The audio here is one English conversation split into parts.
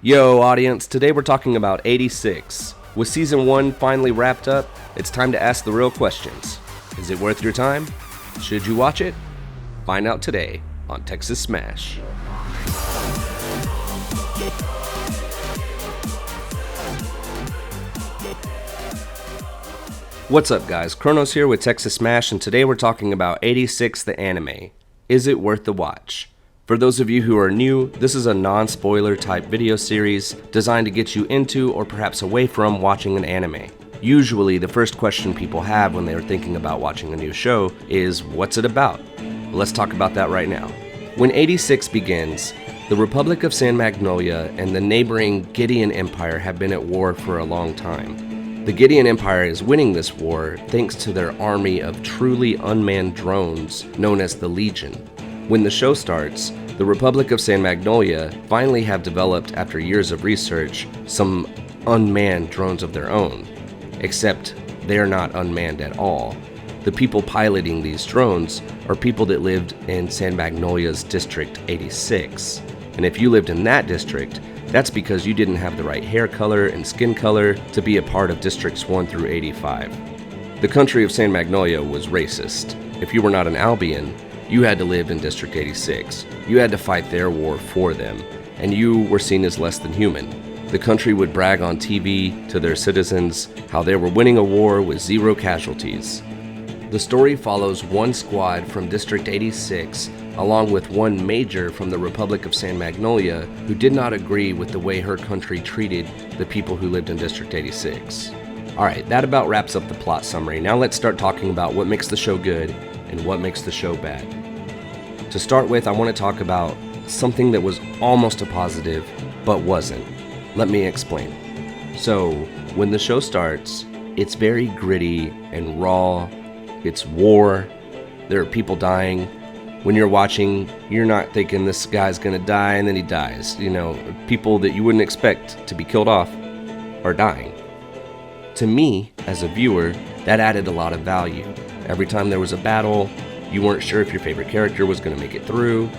Yo, audience, today we're talking about 86. With season 1 finally wrapped up, it's time to ask the real questions. Is it worth your time? Should you watch it? Find out today on Texas Smash. What's up, guys? Kronos here with Texas Smash, and today we're talking about 86 the anime. Is it worth the watch? For those of you who are new, this is a non-spoiler type video series designed to get you into or perhaps away from watching an anime. Usually, the first question people have when they are thinking about watching a new show is, what's it about? Let's talk about that right now. When 86 begins, the Republic of San Magnolia and the neighboring Gideon Empire have been at war for a long time. The Gideon Empire is winning this war thanks to their army of truly unmanned drones known as the Legion. When the show starts, the Republic of San Magnolia finally have developed, after years of research, some unmanned drones of their own. Except they're not unmanned at all. The people piloting these drones are people that lived in San Magnolia's District 86. And if you lived in that district, that's because you didn't have the right hair color and skin color to be a part of Districts 1 through 85. The country of San Magnolia was racist. If you were not an Albion, you had to live in District 86. You had to fight their war for them, and you were seen as less than human. The country would brag on TV to their citizens how they were winning a war with 0 casualties. The story follows one squad from District 86 along with one major from the Republic of San Magnolia who did not agree with the way her country treated the people who lived in District 86. Alright, that about wraps up the plot summary. Now let's start talking about what makes the show good and what makes the show bad. To start with, I want to talk about something that was almost a positive, but wasn't. Let me explain. So, when the show starts, it's very gritty and raw. It's war. There are people dying. When you're watching, you're not thinking this guy's gonna die and then he dies. You know, people that you wouldn't expect to be killed off are dying. To me, as a viewer, that added a lot of value. Every time there was a battle, you weren't sure if your favorite character was going to make it through.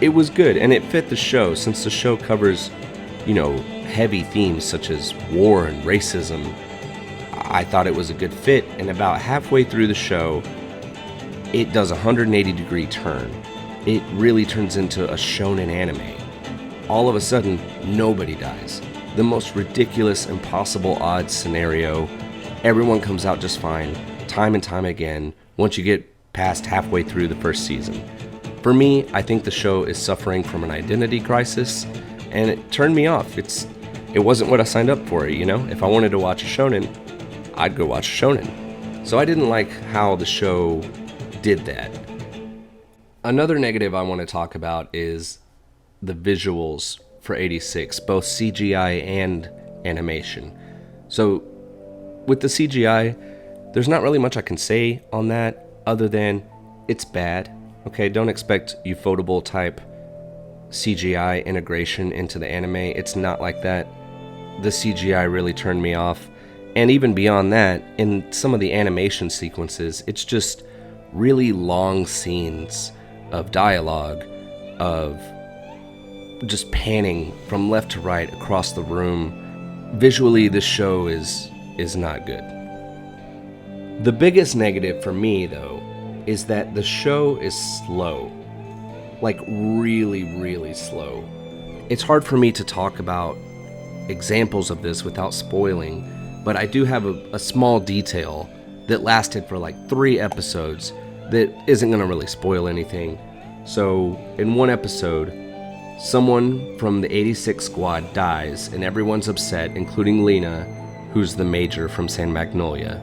It was good, and it fit the show, since the show covers, heavy themes such as war and racism. I thought it was a good fit, and about halfway through the show, it does a 180-degree turn. It really turns into a shonen anime. All of a sudden, nobody dies. The most ridiculous, impossible odds scenario. Everyone comes out just fine, time and time again, once you get past halfway through the first season. For me, I think the show is suffering from an identity crisis, and it turned me off. It wasn't what I signed up for, If I wanted to watch a shonen, I'd go watch a shonen. So I didn't like how the show did that. Another negative I want to talk about is the visuals for 86, both CGI and animation. So with the CGI, there's not really much I can say on that other than it's bad. Okay, don't expect Ufotable type CGI integration into the anime. It's not like that. The CGI really turned me off. And even beyond that, in some of the animation sequences, it's just really long scenes of dialogue, of just panning from left to right across the room. Visually, this show is not good. The biggest negative for me, though, is that the show is slow. Like, really, really slow. It's hard for me to talk about examples of this without spoiling, but I do have a small detail that lasted for like 3 episodes that isn't going to really spoil anything. So, in one episode, someone from the 86 squad dies and everyone's upset, including Lena, who's the major from San Magnolia.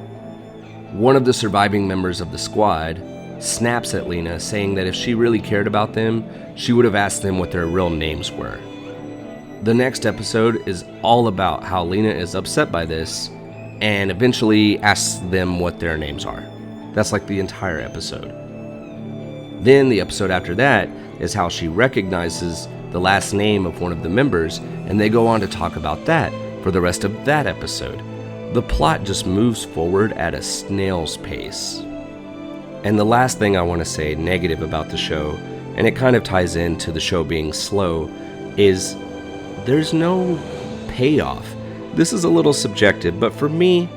One of the surviving members of the squad snaps at Lena, saying that if she really cared about them, she would have asked them what their real names were. The next episode is all about how Lena is upset by this and eventually asks them what their names are. That's like the entire episode. Then the episode after that is how she recognizes the last name of one of the members, and they go on to talk about that for the rest of that episode. The plot just moves forward at a snail's pace. And the last thing I want to say negative about the show, and it kind of ties into the show being slow, is there's no payoff. This is a little subjective, but for me,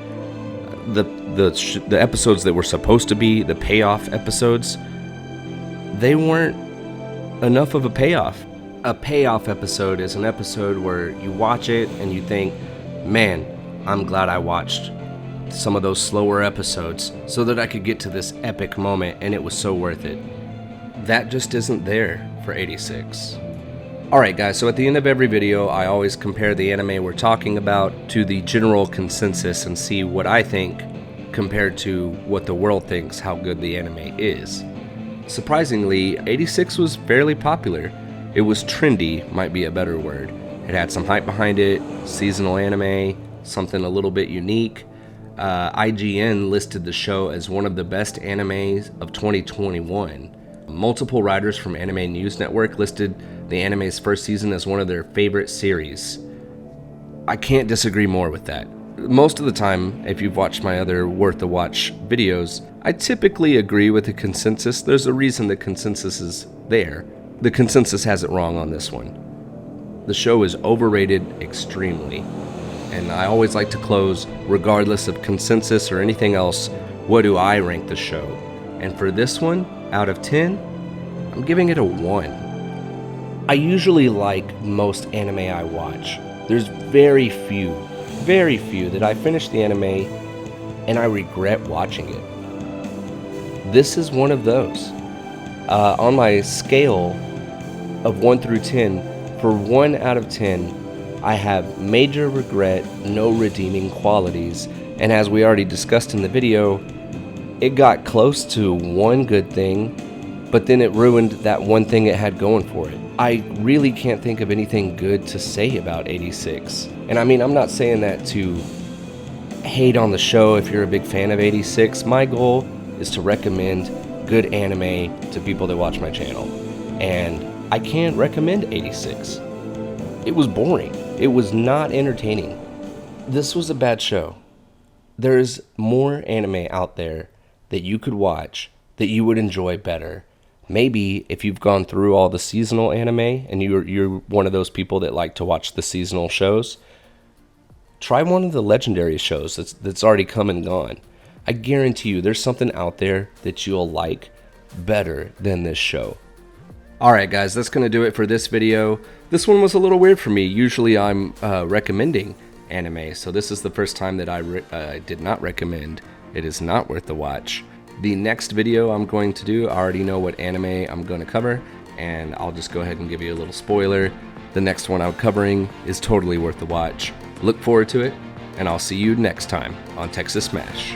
the episodes that were supposed to be the payoff episodes, they weren't enough of a payoff. A payoff episode is an episode where you watch it and you think, man, I'm glad I watched some of those slower episodes so that I could get to this epic moment, and it was so worth it. That just isn't there for 86. Alright guys, so at the end of every video, I always compare the anime we're talking about to the general consensus and see what I think compared to what the world thinks how good the anime is. Surprisingly, 86 was fairly popular. It was trendy, might be a better word. It had some hype behind it, seasonal anime, something a little bit unique. IGN listed the show as one of the best animes of 2021. Multiple writers from Anime News Network listed the anime's first season as one of their favorite series. I can't disagree more with that. Most of the time, if you've watched my other Worth the Watch videos, I typically agree with the consensus. There's a reason the consensus is there. The consensus has it wrong on this one. The show is overrated extremely. And I always like to close, regardless of consensus or anything else, what do I rank the show? And for this one, out of 10, I'm giving it a 1. I usually like most anime I watch. There's very few that I finish the anime and I regret watching it. This is one of those. On my scale of 1 through 10, for 1 out of 10, I have major regret, no redeeming qualities, and as we already discussed in the video, it got close to one good thing, but then it ruined that one thing it had going for it. I really can't think of anything good to say about 86. And I mean, I'm not saying that to hate on the show if you're a big fan of 86. My goal is to recommend good anime to people that watch my channel. And I can't recommend 86. It was boring. It was not entertaining. This was a bad show. There's more anime out there that you could watch that you would enjoy better. Maybe if you've gone through all the seasonal anime and you're one of those people that like to watch the seasonal shows, try one of the legendary shows that's already come and gone. I guarantee you there's something out there that you'll like better than this show. Alright guys, that's going to do it for this video. This one was a little weird for me. Usually I'm recommending anime, so this is the first time that I did not recommend. It is not worth the watch. The next video I'm going to do, I already know what anime I'm going to cover, and I'll just go ahead and give you a little spoiler. The next one I'm covering is totally worth the watch. Look forward to it, and I'll see you next time on Texas Smash.